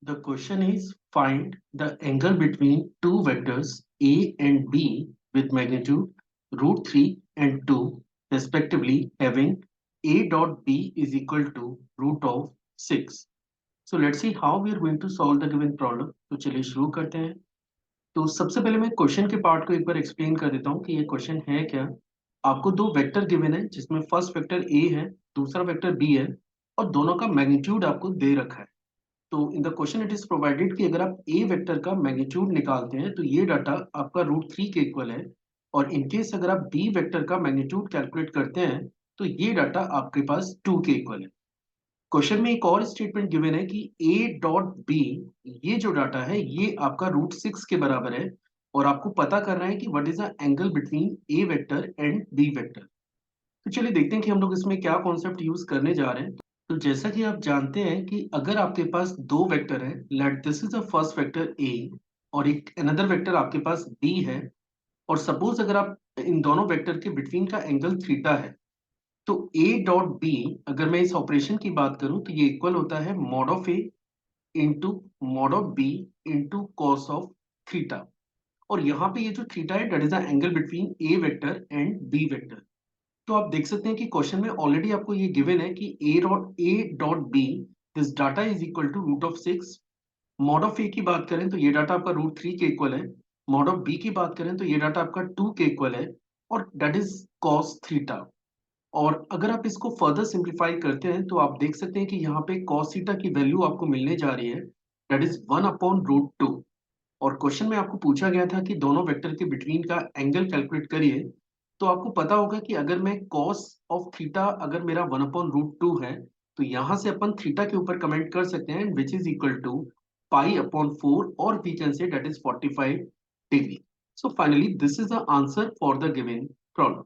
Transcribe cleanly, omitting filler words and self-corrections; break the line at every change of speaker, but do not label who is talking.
The question is find the angle between two vectors A and B with magnitude root 3 and 2 respectively having A dot B is equal to root of 6. So let's see how we are going to solve the given problem. तो चलिए शुरू करते हैं। तो सबसे पहले मैं question के पार्ट को एक बार एक्सप्लेन कर देता हूँ कि ये क्वेश्चन है क्या। आपको दो वेक्टर गिवन है जिसमें फर्स्ट वेक्टर ए है, दूसरा वेक्टर बी है और दोनों का मैग्नीट्यूड आपको दे रखा है। तो in the question it is provided कि अगर आप ए वेक्टर का मैग्नीट्यूड निकालते हैं तो ये डाटा आपका रूट 3 के इक्वल है, और इनकेस अगर आप बी वेक्टर का मैग्नीट्यूड कैलकुलेट करते हैं तो ये डाटा आपके पास 2 के इक्वल है। क्वेश्चन में एक और स्टेटमेंट गिवन है कि ए डॉट बी, ये जो डाटा है ये आपका रूट 6 के बराबर है, और आपको पता करना है कि what is the angle between A vector and B vector. तो चलिए देखते हैं कि हम लोग इसमें क्या कॉन्सेप्ट यूज करने जा रहे हैं। तो जैसा कि आप जानते हैं कि अगर आपके पास दो वेक्टर है, let this is the first vector A और एक अनदर वेक्टर आपके पास बी है, और सपोज अगर आप इन दोनों वेक्टर के बिटवीन का एंगल थीटा है, तो ए डॉट बी, अगर मैं इस ऑपरेशन की बात करूं तो ये इक्वल होता है mod of A into mod of B into cos of theta. और यहाँ पे ये जो थीटा है that is the angle between A vector and B vector. तो आप देख सकते हैं कि क्वेश्चन में ऑलरेडी आपको ये गिवन है कि A dot B this data is equal to root of 6। Mod of A की बात करें तो ये डाटा आपका रूट 3 के इक्वल है। मॉड ऑफ बी की बात करें तो ये डाटा आपका 2 के इक्वल है, और दैट इज कॉस थीटा। और अगर आप इसको फर्दर सिंप्लीफाई करते हैं तो आप देख सकते हैं कि यहाँ पे कॉस थीटा की वैल्यू आपको मिलने जा रही है, दैट इज 1/√2। और क्वेश्चन में आपको पूछा गया था कि दोनों वेक्टर के बिटवीन का एंगल कैलकुलेट करिए। तो आपको पता होगा कि अगर मैं कॉस ऑफ थीटा अगर मेरा 1/√2 है, तो यहाँ से अपन थीटा के ऊपर कमेंट कर सकते हैं विच इज इक्वल टू पाई/4, और we can say that is 45 degree. So finally this is the answer for the given problem.